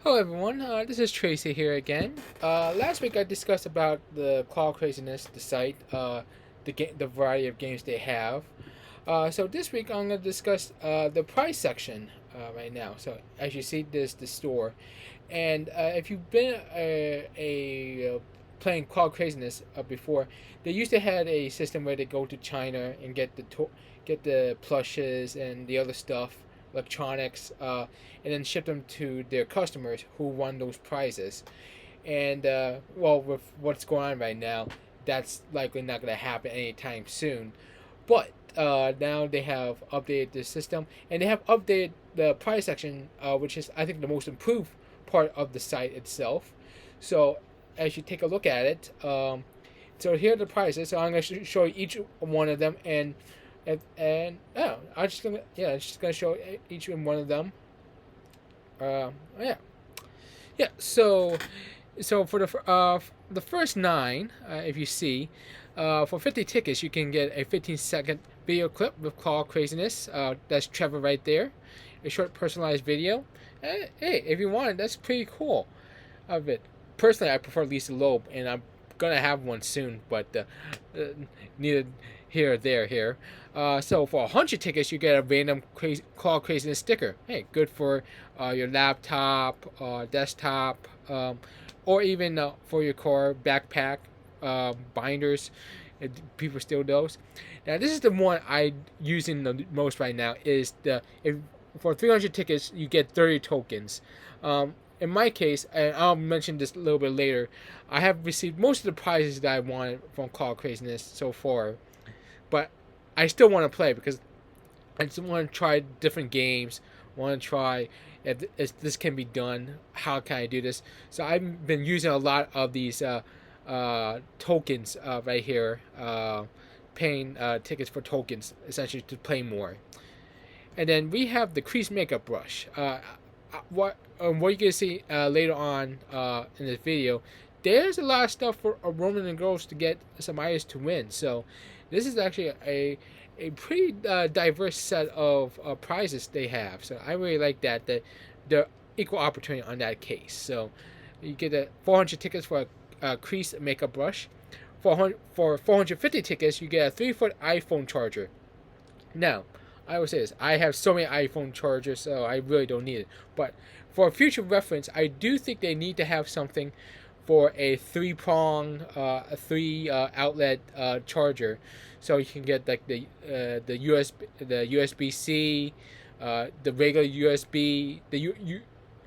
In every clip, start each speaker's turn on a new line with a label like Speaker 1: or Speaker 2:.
Speaker 1: Hello everyone, this is Tracy here again. Last week I discussed about the Call Craziness, the site, the variety of games they have. So this week I'm going to discuss the price section right now. So as you see, there's the store, and if you've been playing Call Craziness before, they used to have a system where they go to China and get the plushes and the other stuff, electronics, and then ship them to their customers who won those prizes. And well, with what's going on right now, that's likely not going to happen anytime soon. But now they have updated the system, and they have updated the price section, which is I think the most improved part of the site itself. So as you take a look at it, so here are the prices. So I'm going to show you each one of them, and oh, I'm just gonna show each one of them. Yeah, yeah. So for the first nine, if you see, for 50 tickets, you can get a 15-second video clip with Call Craziness. That's Trevor right there. A short personalized video. Hey, if you want it, that's pretty cool of it. Personally, I prefer Lisa Loeb, and I'm gonna have one soon, but neither here or there here. So for 100 tickets, you get a random Call Craziness sticker. Hey, good for your laptop, desktop, or even for your car backpack binders. People steal those. Now this is the one I using the most right now. Is the if for 300 tickets you get 30 tokens. In my case, and I'll mention this a little bit later, I have received most of the prizes that I wanted from Call Craziness so far, but I still want to play because I just want to try different games. Want to try if this can be done. How can I do this? So I've been using a lot of these tokens right here, paying tickets for tokens essentially to play more. And then we have the crease makeup brush. What you can see later on in this video, there's a lot of stuff for Roman and girls to get some items to win. So this is actually a pretty diverse set of prizes they have. So I really like that the equal opportunity on that case. So you get 400 tickets for a crease makeup brush. For 450 tickets, you get a 3-foot iPhone charger. Now, I will say this: I have so many iPhone chargers, so I really don't need it. But for future reference, I do think they need to have something for a a three outlet charger, so you can get like the USB C, the regular USB,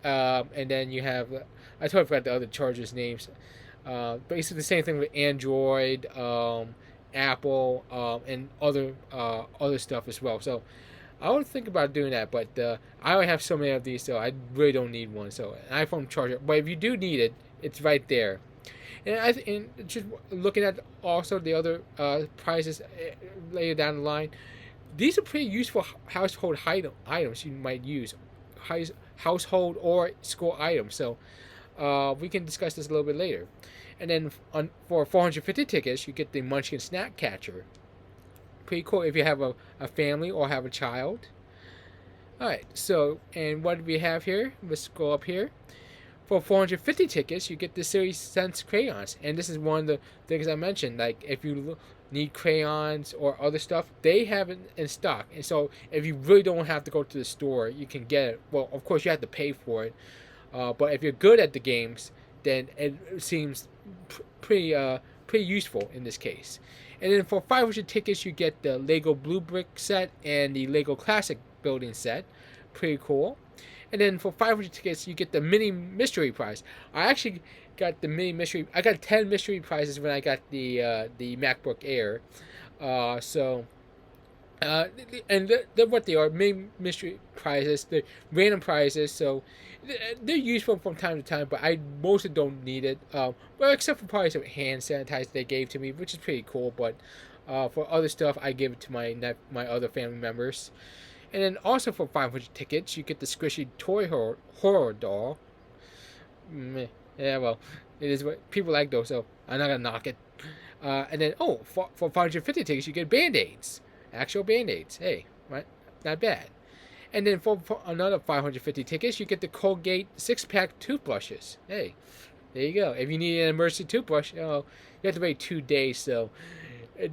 Speaker 1: and then you have I totally forgot the other chargers names. Basically the same thing with Android, Apple, and other stuff as well. So I would think about doing that, but I only have so many of these, so I really don't need one. So an iPhone charger, but if you do need it, it's right there. And just looking at also the other prices later down the line, these are pretty useful household items you might use, household or school items. So we can discuss this a little bit later. And then for 450 tickets, you get the Munchkin Snack Catcher. Pretty cool if you have a family or have a child. Alright, so, and what do we have here? Let's go up here. For 450 tickets, you get the Series Sense crayons. And this is one of the things I mentioned. Like, if you need crayons or other stuff, they have it in stock. And so, if you really don't have to go to the store, you can get it. Well, of course, you have to pay for it. But if you're good at the games, then it seems pretty useful in this case. And then for 500 tickets, you get the Lego Blue Brick set and the Lego Classic Building set. Pretty cool. And then for 500 tickets, you get the mini mystery prize. I actually got the mini mystery. I got 10 mystery prizes when I got the MacBook Air. So and they're what they are, main mystery prizes, the random prizes. So they're useful from time to time, but I mostly don't need it. Well, except for probably some hand sanitizer they gave to me, which is pretty cool. But for other stuff, I give it to my other family members. And then also for 500 tickets, you get the squishy toy horror doll. Yeah, well, it is what people like though, so I'm not gonna knock it. And then for 550 tickets, you get band aids, actual band aids. Hey, right, not bad. And then for another 550 tickets, you get the Colgate 6-pack toothbrushes. Hey, there you go. If you need an emergency toothbrush, you have to wait 2 days, so uh,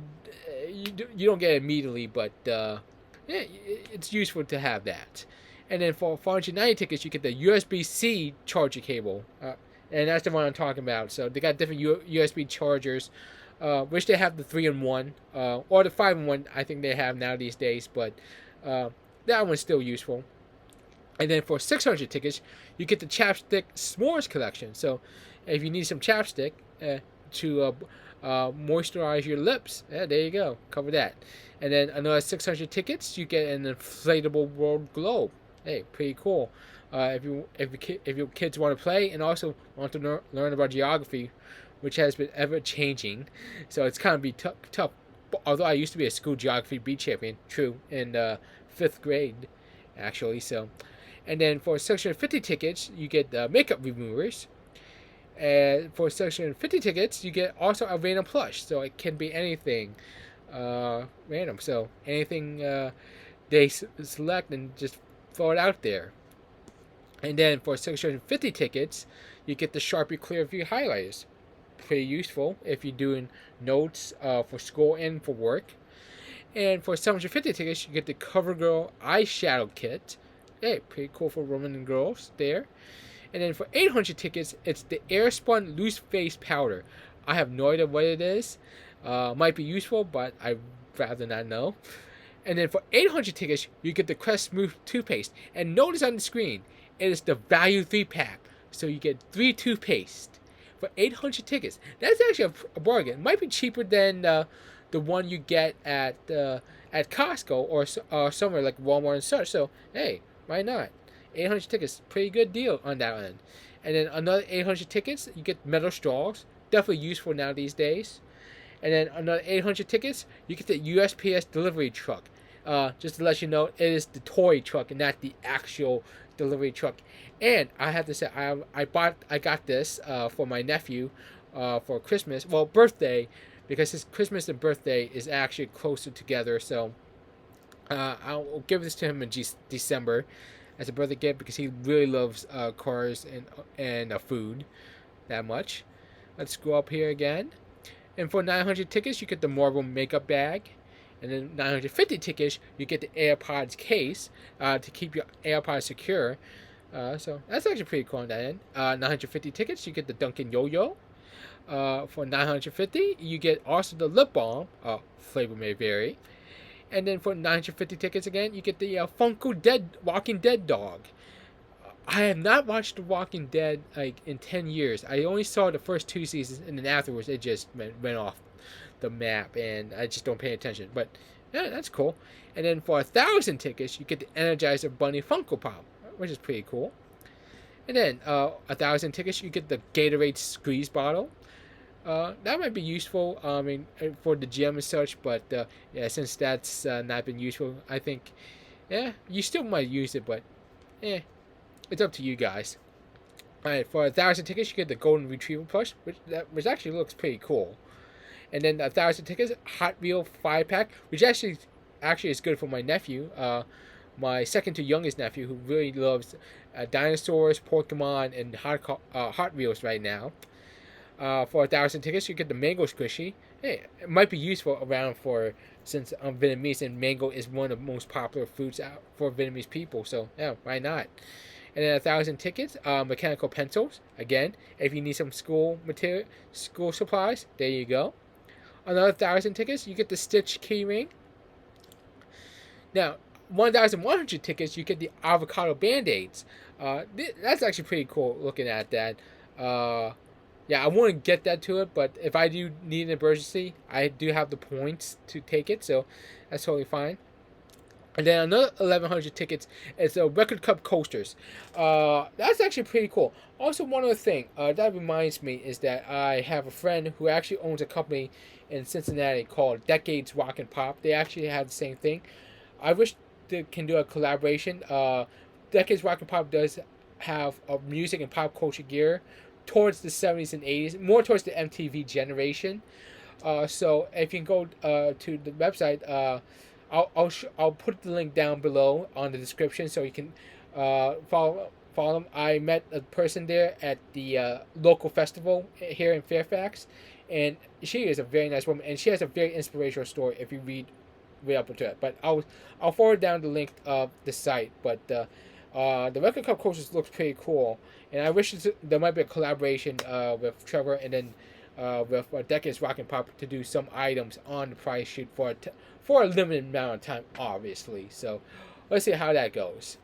Speaker 1: you don't get it immediately, but yeah, it's useful to have that. And then for 490 tickets, you get the USB-C charger cable, and that's the one I'm talking about. So they got different USB chargers, which they have the 3-in-1 or the 5-in-1. I think they have now these days, but uh, that one's still useful. And then for 600 tickets, you get the Chapstick S'mores collection. So if you need some chapstick to moisturize your lips, yeah, there you go. Cover that. And then another 600 tickets, you get an inflatable world globe. Hey, pretty cool. If your kids want to play and also want to learn about geography, which has been ever changing, so it's kind of be tough. Although I used to be a school geography beat champion, true, in 5th grade, actually. So, and then for 650 tickets, you get the makeup removers. And for 650 tickets, you get also a random plush. So it can be anything random. So anything they select and just throw it out there. And then for 650 tickets, you get the Sharpie Clearview highlighters. Pretty useful if you're doing notes for school and for work. And for 750 tickets, you get the CoverGirl eyeshadow kit. Hey, pretty cool for women and girls there. And then for 800 tickets, it's the Airspun Loose Face Powder. I have no idea what it is. Might be useful, but I'd rather not know. And then for 800 tickets, you get the Crest Smooth toothpaste. And notice on the screen, it is the value 3-pack. So you get 3 toothpaste for 800 tickets. That's actually a bargain. It might be cheaper than the one you get at Costco or somewhere like Walmart and such. So, hey, why not? 800 tickets, pretty good deal on that end. And then another 800 tickets, you get metal straws. Definitely useful now these days. And then another 800 tickets, you get the USPS delivery truck. Just to let you know, it is the toy truck and not the actual delivery truck. And I have to say, I got this for my nephew for Christmas, well, birthday, because his Christmas and birthday is actually closer together. So I'll give this to him in December as a birthday gift because he really loves cars and food that much. Let's go up here again. And for 900 tickets, you get the Marvel makeup bag. And then 950 tickets, you get the AirPods case to keep your AirPods secure. So that's actually pretty cool on that end. 950 tickets, you get the Dunkin' Yo-Yo. For 950, you get also the lip balm. Flavor may vary. And then for 950 tickets again, you get the Funko Walking Dead dog. I have not watched The Walking Dead like in 10 years. I only saw the first 2 seasons, and then afterwards it just went off the map, and I just don't pay attention. But yeah, that's cool. And then for 1,000 tickets, you get the Energizer Bunny Funko Pop, which is pretty cool. And then 1,000 tickets, you get the Gatorade squeeze bottle. That might be useful, I mean, for the gym and such, but yeah, since that's not been useful, I think, yeah, you still might use it, but it's up to you guys. Alright, for 1,000 tickets, you get the Golden Retriever plush, which actually looks pretty cool. And then 1,000 tickets, Hot Wheel 5-pack, which actually is good for my nephew, my second to youngest nephew, who really loves dinosaurs, Pokemon, and Hot Wheels right now. For 1,000 tickets, you get the mango squishy. Hey, it might be useful around since I'm Vietnamese and mango is one of the most popular foods out for Vietnamese people. So yeah, why not? And then 1,000 tickets, mechanical pencils. Again, if you need some school supplies, there you go. Another 1,000 tickets, you get the Stitch keyring. Now, 1,100 tickets, you get the avocado band-aids. That's actually pretty cool looking at that. Yeah, I wouldn't get that to it, but if I do need an emergency, I do have the points to take it, so that's totally fine. And then another 1,100 tickets is the Record Cup coasters. That's actually pretty cool. Also, one other thing that reminds me is that I have a friend who actually owns a company in Cincinnati called Decades Rock and Pop. They actually have the same thing. I wish they can do a collaboration. Decades Rock and Pop does have music and pop culture gear towards the 70s and 80s, more towards the MTV generation. So if you can go to the website, I'll put the link down below on the description so you can follow them. I met a person there at the local festival here in Fairfax, and she is a very nice woman, and she has a very inspirational story if you read up into it. But I'll forward down the link of the site. But the Record Cup courses looks pretty cool, and I wish there might be a collaboration with Trevor and then with Decades Rock and Pop to do some items on the price sheet for a limited amount of time, obviously. So let's see how that goes.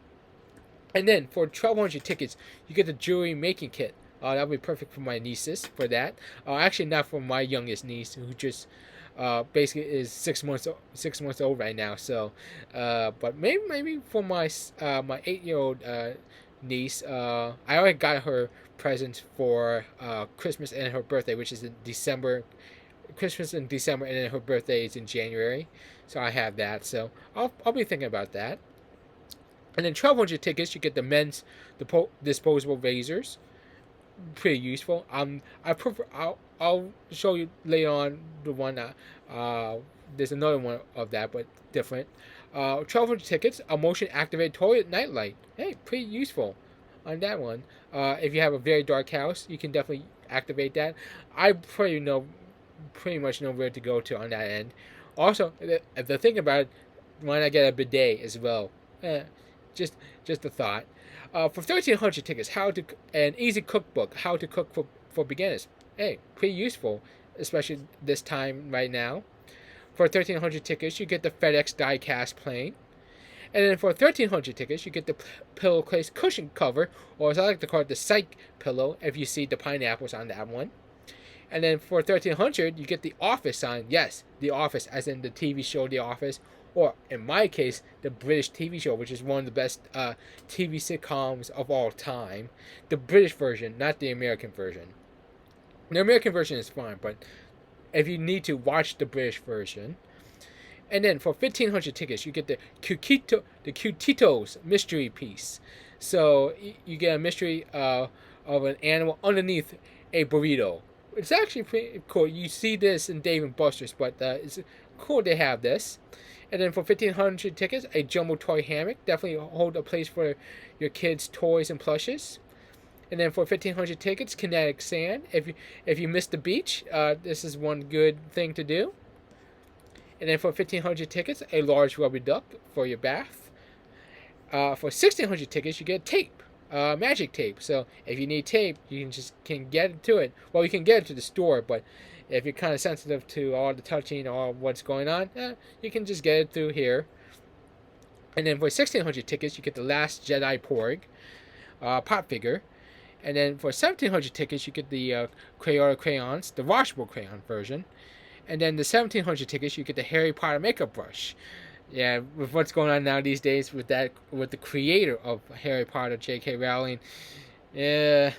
Speaker 1: And then for 1,200 tickets, you get the jewelry making kit. That'll be perfect for my nieces for that. Actually, not for my youngest niece, who just basically is 6 months old right now. So, but maybe for my 8-year-old niece, I already got her presents for Christmas and her birthday, which is in December. Christmas in December, and then her birthday is in January. So I have that. So I'll be thinking about that. And then 1,200 tickets, you get the men's disposable razors. Pretty useful. I prefer. I'll show you later on the one that there's another one of that, but different. 1,200 tickets, a motion activated toilet nightlight. Hey, pretty useful on that one. If you have a very dark house, you can definitely activate that. I pretty much know where to go to on that end. Also, the thing about it, why not get a bidet as well? Just a thought. For 1,300 tickets, an easy cookbook, how to cook for beginners. Hey, pretty useful, especially this time right now. For 1,300 tickets, you get the FedEx die-cast plane. And then for 1,300 tickets, you get the pillowcase cushion cover, or as I like to call it, the psych pillow, if you see the pineapples on that one. And then for 1,300, you get the Office sign. Yes, The Office, as in the TV show The Office, or in my case, the British TV show, which is one of the best TV sitcoms of all time. The British version, not the American version. The American version is fine, but if you need to, watch the British version. And then for 1,500 tickets, you get the Cutitos mystery piece. So you get a mystery of an animal underneath a burrito. It's actually pretty cool. You see this in Dave and Buster's, but it's cool to have this. And then for 1,500 tickets, a jumbo toy hammock. Definitely hold a place for your kids' toys and plushes. And then for 1,500 tickets, kinetic sand. If you missed the beach, this is one good thing to do. And then for 1,500 tickets, a large rubber duck for your bath. For 1,600 tickets, you get tape, magic tape. So if you need tape, you can get it to it. Well, you can get it to the store, but if you're kind of sensitive to all the touching or what's going on, you can just get it through here. And then for 1,600 tickets, you get the Last Jedi Porg pop figure. And then for 1,700 tickets, you get the Crayola crayons, the washable crayon version. And then the 1,700 tickets, you get the Harry Potter makeup brush. Yeah, with what's going on now these days with the creator of Harry Potter, J.K. Rowling. Yeah.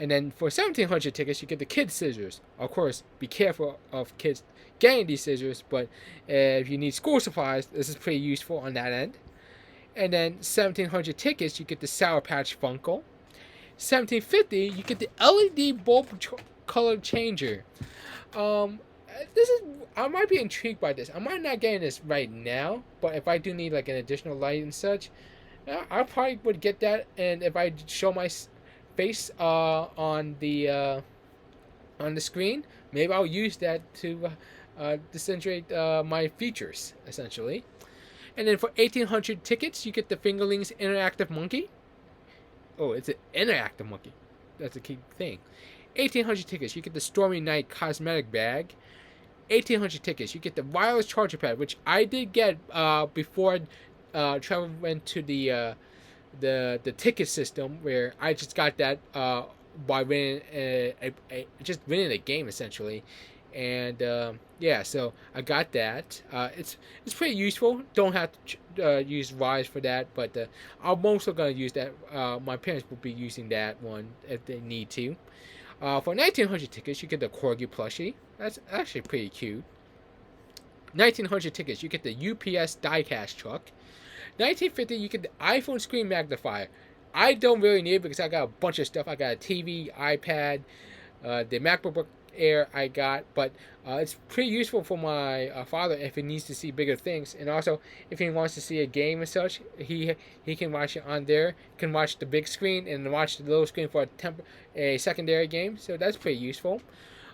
Speaker 1: And then for 1,700 tickets, you get the kids scissors. Of course, be careful of kids getting these scissors, but if you need school supplies, this is pretty useful on that end. And then 1,700 tickets, you get the Sour Patch Funko. 1,750, you get the LED bulb color changer. I might be intrigued by this. I might not get this right now, but if I do need like an additional light and such, I probably would get that. And if I show my face on the screen, maybe I'll use that to accentuate my features essentially. And then for 1,800 tickets, you get the Fingerlings interactive monkey. Oh, it's an interactive monkey. That's a key thing. 1,800 tickets, you get the Stormy Night cosmetic bag. 1,800 tickets, you get the wireless charger pad, which I did get before Trevor went to the ticket system, where I just got that by winning winning a game essentially. And yeah, so I got that. It's pretty useful. Don't have to use Rise for that, but I'm mostly gonna use that. My parents will be using that one if they need to. For 1,900 tickets, you get the Corgi plushie. That's actually pretty cute. 1,900 tickets, you get the UPS diecast truck. 1,950, you get the iPhone screen magnifier. I don't really need it because I got a bunch of stuff. I got a TV, iPad, the Air I got, but it's pretty useful for my father if he needs to see bigger things, and also if he wants to see a game and such, he can watch it on there. Can watch the big screen and watch the little screen for a secondary game. So that's pretty useful.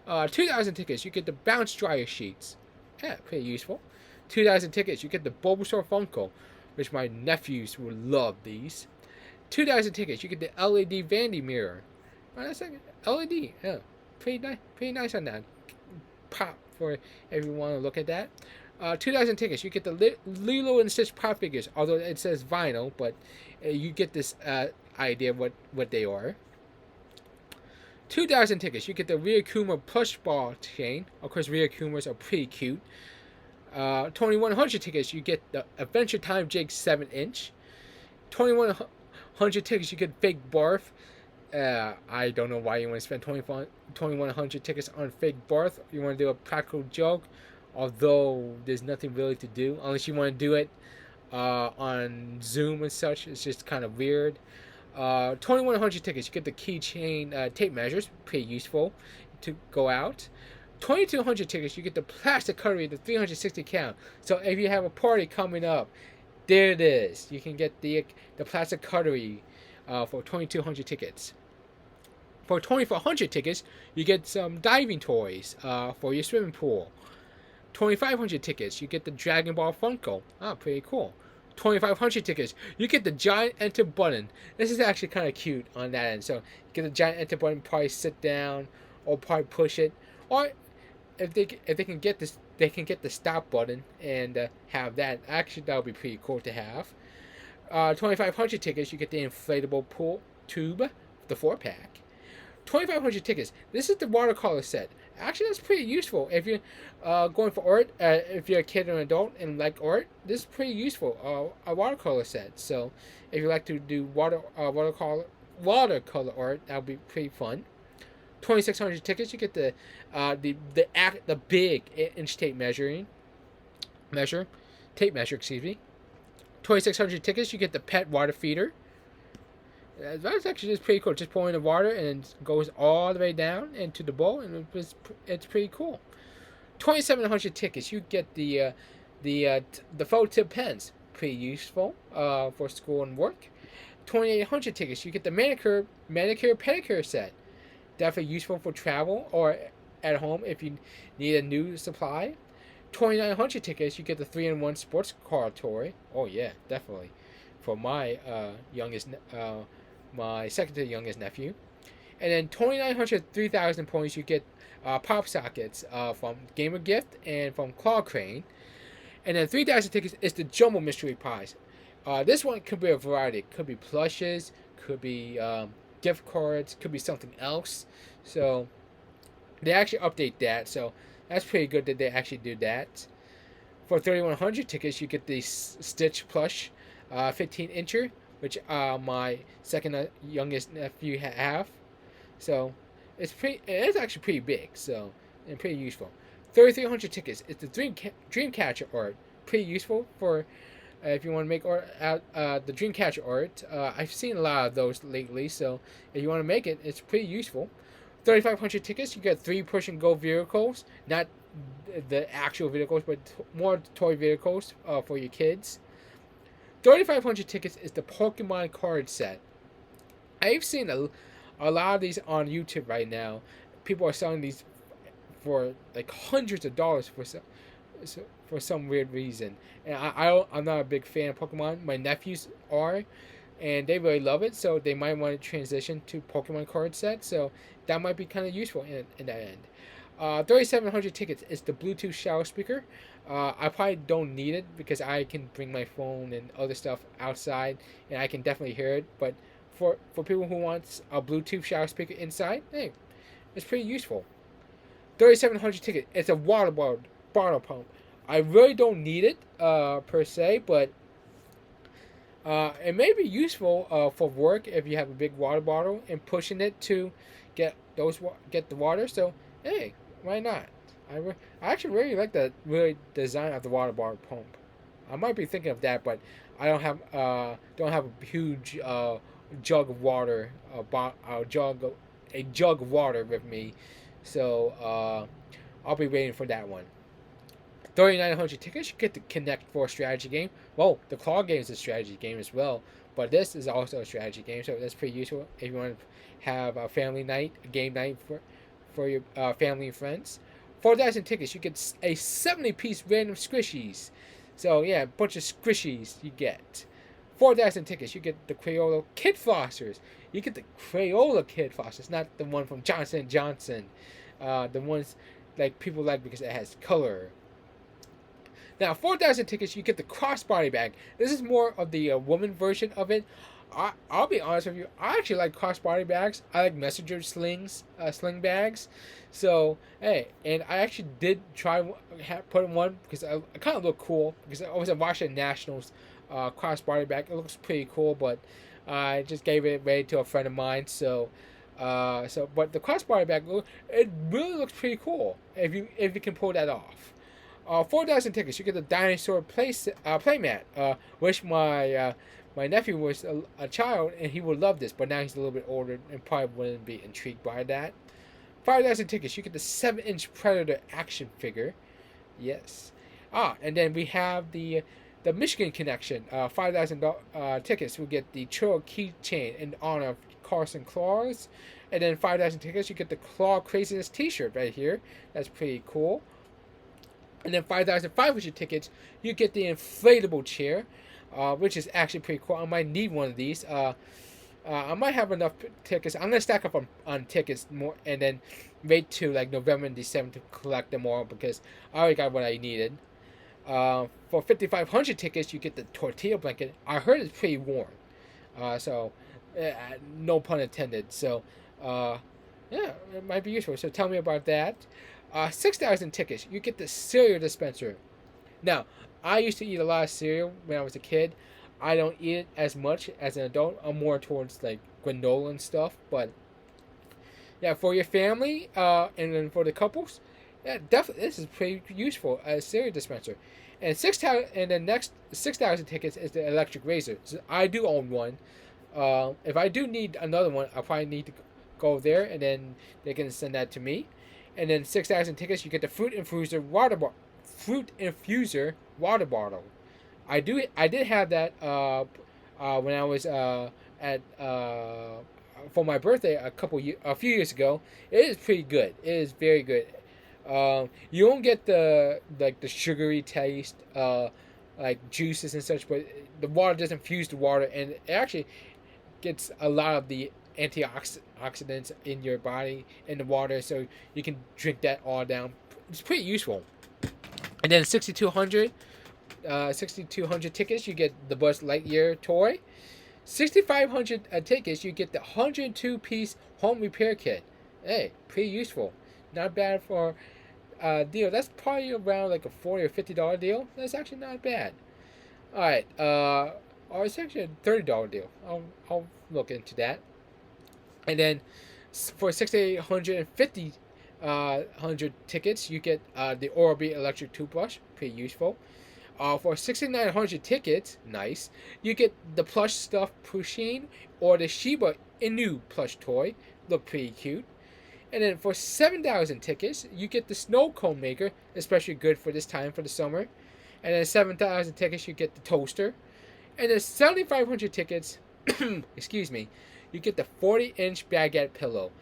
Speaker 1: 2,000 tickets, you get the bounce dryer sheets. Yeah, pretty useful. 2,000 tickets, you get the Bulbasaur Funko, which my nephews will love these. 2,000 tickets, you get the LED Vandy mirror. Oh, that's like LED. Yeah, pretty nice on that. Pop for everyone to look at that. 2,000 tickets, you get the Lilo and Stitch pop figures. Although it says vinyl, but you get this idea of what they are. 2,000 tickets, you get the Ryukuma plush ball chain. Of course, Ryukumas are pretty cute. 2,100 tickets, you get the Adventure Time Jake 7-inch. 2,100 tickets, you get fake Barf. I don't know why you want to spend 2,100 tickets on fake Barf. You want to do a practical joke, although there's nothing really to do unless you want to do it on Zoom and such. It's just kind of weird. 2,100 tickets, you get the keychain tape measures, pretty useful to go out. 2,200 tickets, you get the plastic cutlery, the 360 count. So if you have a party coming up, there it is. You can get the plastic cutlery for 2,200 tickets. For 2,400 tickets, you get some diving toys for your swimming pool. 2,500 tickets, you get the Dragon Ball Funko. Ah, pretty cool. 2,500 tickets, you get the giant enter button. This is actually kind of cute on that end. So you get the giant enter button, probably sit down or probably push it, or if they can get this, they can get the stop button and have that. Actually, that would be pretty cool to have. 2,500 tickets, you get the inflatable pool tube, the 4-pack. 2,500 tickets. This is the watercolor set. Actually, that's pretty useful if you're going for art. If you're a kid or an adult and like art, this is pretty useful. A watercolor set. So, if you like to do watercolor art, that would be pretty fun. 2,600 tickets, you get the big inch tape measure. Excuse me. 2,600 tickets, you get the pet water feeder. That's actually just pretty cool. Just pouring the water and it goes all the way down into the bowl, and it's pretty cool. 2,700 tickets, you get the faux tip pens, pretty useful for school and work. 2,800 tickets, you get the manicure pedicure set, definitely useful for travel or at home if you need a new supply. 2,900 tickets, you get the 3-in-1 sports car toy. Oh yeah, definitely, for my my second to youngest nephew. And then 2,900, 3,000 points, you get pop sockets from Gamer Gift and from Claw Crane. And then 3,000 tickets is the Jumbo Mystery Prize. This one could be a variety. It could be plushes, could be gift cards, could be something else. So they actually update that. So that's pretty good that they actually do that. For 3,100 tickets, you get the Stitch plush 15-incher, which my second youngest nephew have. So it's actually pretty big, so and pretty useful. 3,300 tickets. It's the Dreamcatcher art. Pretty useful for if you want to make art out the Dreamcatcher art. I've seen a lot of those lately, so if you want to make it, it's pretty useful. 3,500 tickets. You get 3 push and go vehicles, not the actual vehicles, but more toy vehicles for your kids. 3,500 tickets is the Pokemon card set. I've seen a lot of these on YouTube right now. People are selling these for like hundreds of dollars for some weird reason. And I'm not a big fan of Pokemon. My nephews are, and they really love it. So they might want to transition to Pokemon card set. So that might be kind of useful in that end. 3,700 tickets is the Bluetooth shower speaker. I probably don't need it because I can bring my phone and other stuff outside, and I can definitely hear it. But for people who want a Bluetooth shower speaker inside, hey, it's pretty useful. 3,700 tickets. It's a water bottle pump. I really don't need it per se, but it may be useful for work if you have a big water bottle and pushing it to get the water. So hey, why not? I actually really like the design of the water bottle pump. I might be thinking of that, but I don't have a huge jug of water, a jug of water with me, So I'll be waiting for that one. 3,900 tickets, you get the Connect 4 strategy game. Well, the Claw game is a strategy game as well, but this is also a strategy game, so that's pretty useful if you want to have a family night, a game night for your family and friends. 4,000 tickets, you get a 70-piece random squishies. So yeah, a bunch of squishies you get. 4,000 tickets, you get the Crayola Kid Flossers. You get the Crayola Kid Flossers, not the one from Johnson & Johnson. The ones like people like because it has color. Now, 4,000 tickets, you get the crossbody bag. This is more of the woman version of it. I'll be honest with you. I actually like crossbody bags. I like messenger sling bags. So, hey, and I actually did try put in one because it kind of looked cool. Because I was a Washington Nationals crossbody bag. It looks pretty cool, but I just gave it away to a friend of mine. So, but the crossbody bag, it really looks pretty cool if you can pull that off. 4,000 tickets, you get the dinosaur playmat, which my nephew was a child and he would love this, but now he's a little bit older and probably wouldn't be intrigued by that. 5,000 tickets, you get the 7-inch Predator action figure. Yes. And then we have the Michigan connection. 5,000 tickets, we get the Churro keychain in honor of Carson Claus. And then 5,000 tickets, you get the Claw Craziness t-shirt right here. That's pretty cool. And then 5,500 tickets, you get the inflatable chair, which is actually pretty cool. I might need one of these. I might have enough tickets. I'm gonna stack up on tickets more, and then wait to like November and December to collect them all because I already got what I needed. For 5,500 tickets, you get the tortilla blanket. I heard it's pretty warm, so no pun intended. So yeah, it might be useful. So tell me about that. 6,000 tickets, you get the cereal dispenser. Now, I used to eat a lot of cereal when I was a kid. I don't eat it as much as an adult. I'm more towards like granola and stuff. But yeah, for your family and then for the couples, yeah, definitely this is pretty useful as cereal dispenser. And 6,000 and the next 6,000 tickets is the electric razor. So I do own one. If I do need another one, I probably need to go there and then they can send that to me. And then 6,000 tickets, you get the fruit infuser water bottle. I did have that when I was at for my birthday a few years ago. It is pretty good. It is very good. You won't get the sugary taste like juices and such, but the water doesn't fuse the water, and it actually gets a lot of the antioxidants in your body in the water, so you can drink that all down. It's pretty useful. And then 6,200 tickets, you get the Buzz Lightyear toy. 6,500 tickets, you get the 102-piece home repair kit. Hey, pretty useful. Not bad for a deal. That's probably around like a $40 or $50 deal. That's actually not bad. All right, or it's actually a $30 deal. I'll look into that. And then for 6,850 tickets, you get the Oral-B electric toothbrush, pretty useful. For 6,900 tickets, nice, you get the plush stuffed Pusheen or the Shiba Inu plush toy, look pretty cute. And then for 7,000 tickets, you get the snow cone maker, especially good for this time for the summer. And then 7,000 tickets, you get the toaster. And then 7,500 tickets, excuse me, you get the 40-inch baguette pillow.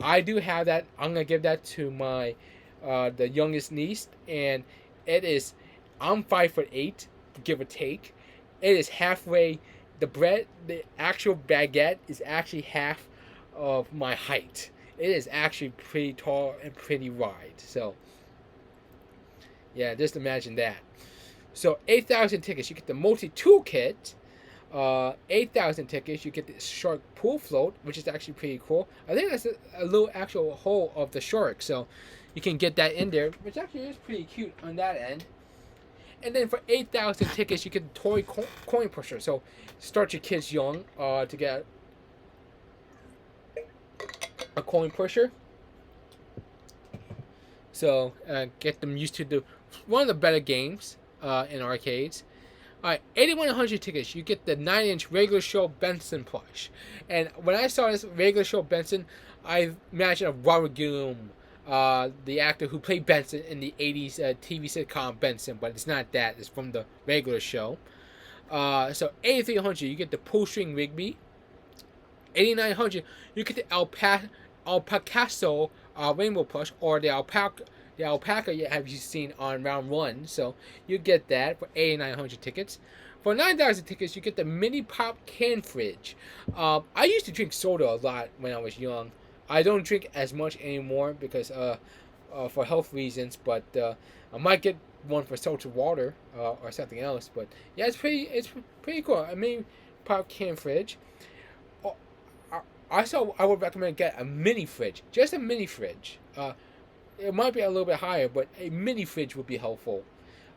Speaker 1: I do have that. I'm gonna give that to my the youngest niece, and it is. I'm 5'8", give or take. It is halfway. The actual baguette is actually half of my height. It is actually pretty tall and pretty wide. So yeah, just imagine that. So 8,000 tickets, you get the multi-tool kit. 8,000 tickets, you get the shark pool float, which is actually pretty cool. I think that's a little actual hole of the shark, so you can get that in there, which actually is pretty cute on that end. And then for 8,000 tickets, you get the toy coin pusher. So start your kids young to get a coin pusher. So get them used to one of the better games in arcades. Alright, 8,100 tickets, you get the 9-inch regular show Benson plush. And when I saw this regular show Benson, I imagined a Robert Gilliam the actor who played Benson in the '80s TV sitcom Benson, but it's not that. It's from the regular show. So 8,300, you get the pull string Rigby. 8,900, you get the Alpacaso Rainbow Plush, or the alpaca. The alpaca you have you seen on round one, so you get that for 8,900 tickets. For 9,000 tickets, you get the mini pop can fridge. I used to drink soda a lot when I was young. I don't drink as much anymore because for health reasons, but I might get one for salted water or something else. But yeah, it's pretty cool. I mean, pop can fridge. Oh, I would recommend get a mini fridge, just a mini fridge. It might be a little bit higher, but a mini fridge would be helpful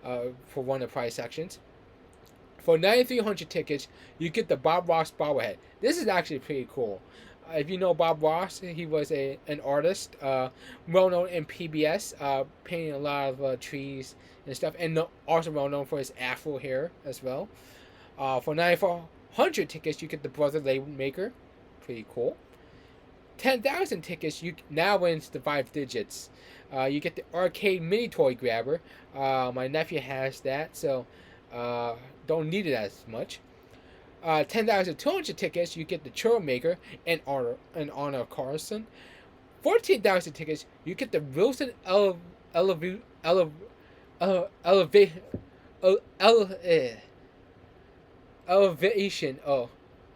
Speaker 1: for one of the price sections. For 9,300 tickets, you get the Bob Ross bobblehead. This is actually pretty cool. If you know Bob Ross, he was an artist, well known in PBS, painting a lot of trees and stuff, and also well known for his afro hair as well. For 9,400 tickets, you get the Brother Label Maker. Pretty cool. 10,000 tickets, you now wins the 5 digits. You get the arcade mini toy grabber. My nephew has that, so don't need it as much. 10,200 tickets, you get the churro maker and honor of Carlson. 14,000 tickets, you get the Wilson elevation. Oh,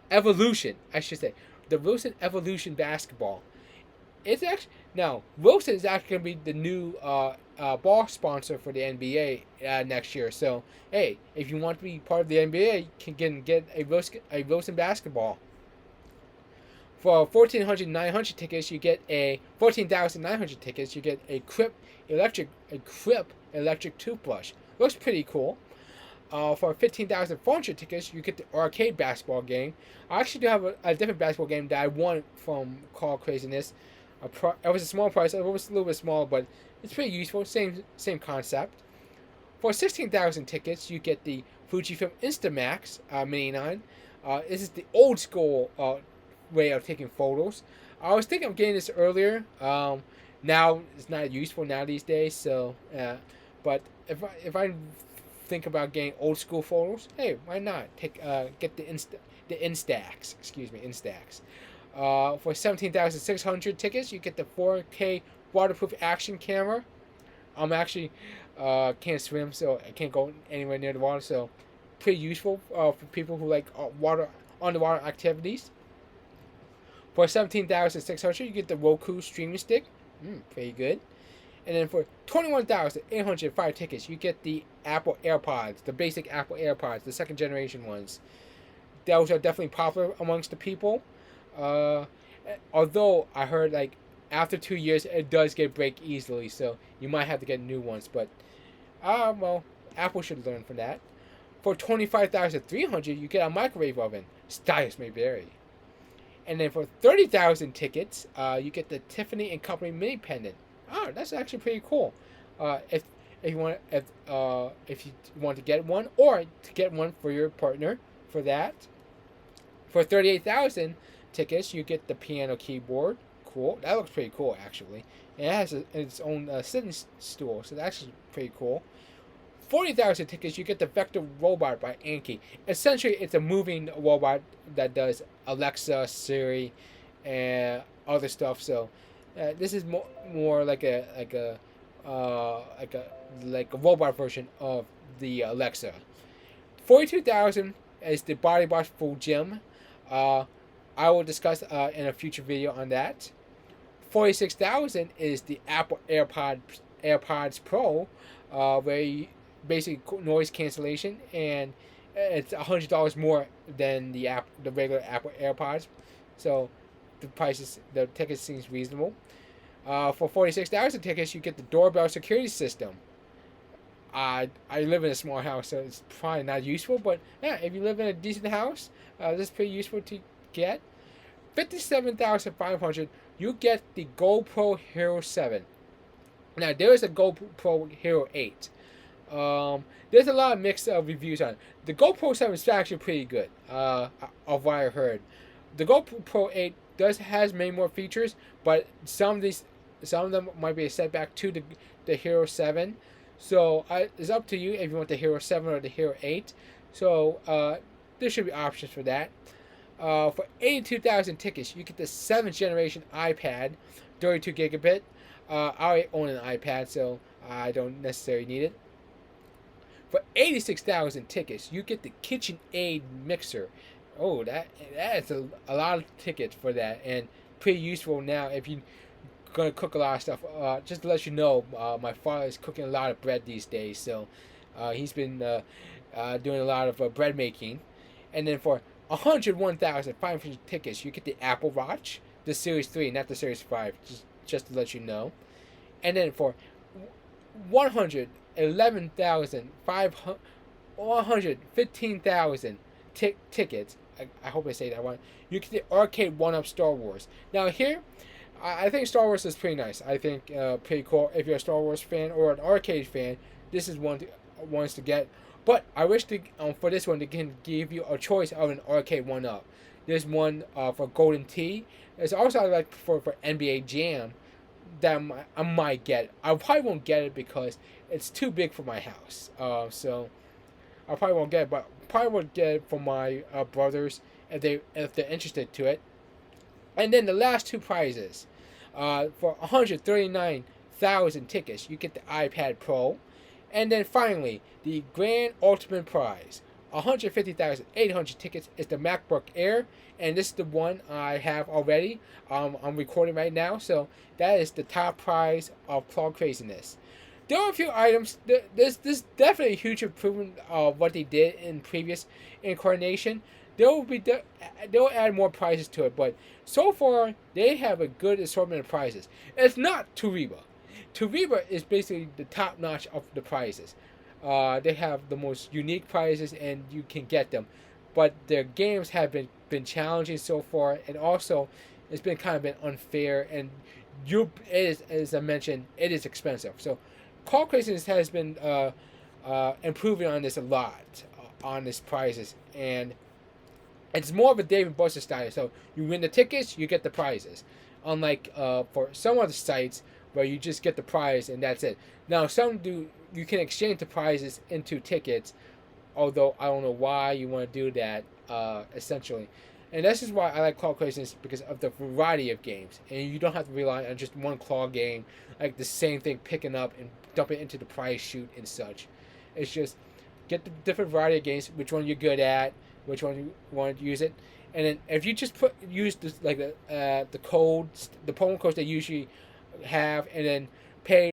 Speaker 1: evolution, I should say. The Wilson Evolution basketball. It's actually now Wilson is actually going to be the new ball sponsor for the NBA next year. So hey, if you want to be part of the NBA, you can get a Wilson basketball. For 1,900 tickets, you get a 14,900 tickets. You get a Quip electric toothbrush. Looks pretty cool. For 15,400 tickets, you get the arcade basketball game. I actually do have a different basketball game that I won from Call Craziness. It was a small price. It was a little bit small, but it's pretty useful. Same concept. For 16,000 tickets, you get the Fujifilm Instamax Mini 9. This is the old school way of taking photos. I was thinking of getting this earlier. Now it's not useful now these days. So, but if I think about getting old school photos, hey, why not get the Instax? Excuse me, Instax. For 17,600 tickets, you get the 4K waterproof action camera. I'm actually can't swim, so I can't go anywhere near the water. So pretty useful for people who like underwater activities. For 17,600, you get the Roku streaming stick. Pretty good. And then for 21,805 tickets, you get the Apple AirPods, the basic Apple AirPods, the second generation ones. Those are definitely popular amongst the people. Although I heard like after 2 years it does break easily, so you might have to get new ones. But well, Apple should learn from that. For 25,300, you get a microwave oven. Styles may vary. And then for 30,000 tickets, you get the Tiffany and Company mini pendant. Oh, that's actually pretty cool. If you want to get one, or to get one for your partner, for that. For 38,000 tickets, you get the piano keyboard. Cool. That looks pretty cool, actually. And it has its own sitting stool, so that's actually pretty cool. 40,000 tickets, you get the Vector Robot by Anki. Essentially, it's a moving robot that does Alexa, Siri, and other stuff. So this is more like a robot version of the Alexa. 42,000 is the Body Box Full Gym. I will discuss in a future video on that. 46,000 is the Apple AirPods Pro, where you basically noise cancellation, and it's $100 more than the regular Apple AirPods. So the ticket seems reasonable. For 46,000 tickets, you get the doorbell security system. I live in a small house, so it's probably not useful. But yeah, if you live in a decent house, this is pretty useful to get. 57,500, you get the GoPro Hero 7. Now there is a GoPro Hero 8. There's a lot of mixed reviews on it. The GoPro 7 is actually pretty good, of what I heard. The GoPro 8 has many more features, but some of these some of them might be a setback to the Hero 7. So it's up to you if you want the Hero 7 or the Hero 8. So there should be options for that. For 82,000 tickets, you get the 7th generation iPad, 32 gigabit. I already own an iPad, so I don't necessarily need it. For 86,000 tickets, you get the KitchenAid mixer. Oh, that's a lot of tickets for that, and pretty useful now if you're gonna cook a lot of stuff. Just to let you know, my father is cooking a lot of bread these days, so he's been doing a lot of bread making. And then for 101,500 tickets, you get the Apple Watch, the Series 3, not the Series 5, just to let you know. And then for 115,000 tickets, I hope I say that one, you get the Arcade 1-Up Star Wars. Now here, I think Star Wars is pretty nice. I think pretty cool. If you're a Star Wars fan or an arcade fan, this is ones to get. But I wish for this one they can give you a choice of an arcade 1-Up. There's one for Golden Tee. There's also like for NBA Jam that I might get. I probably won't get it because it's too big for my house. So I probably won't get it, but probably will get it for my brothers if they're interested to it. And then the last two prizes, for 139,000 tickets, you get the iPad Pro. And then finally, the grand ultimate prize, 150,800 tickets, is the MacBook Air. And this is the one I have already. I'm recording right now, so that is the top prize of Claw Craziness. There are a few items. There's definitely a huge improvement of what they did in previous incarnation. They'll add more prizes to it, but so far they have a good assortment of prizes. It's not Toreba. Toreba is basically the top notch of the prizes. They have the most unique prizes, and you can get them. But their games have been challenging so far, and also it's been kind of unfair. And as I mentioned, it is expensive. So, Call Craziness has been improving on this a lot on these prizes, and it's more of a Dave and Buster style. So you win the tickets, you get the prizes. Unlike for some other sites where you just get the prize and that's it. Now you can exchange the prizes into tickets, although I don't know why you want to do that essentially. And this is why I like Claw Craziness, because of the variety of games. And you don't have to rely on just one claw game, like the same thing, picking up and dumping into the prize chute and such. It's just get the different variety of games, which one you're good at, which one you want to use it. And then if you just use the codes, the promo codes they usually have, and then pay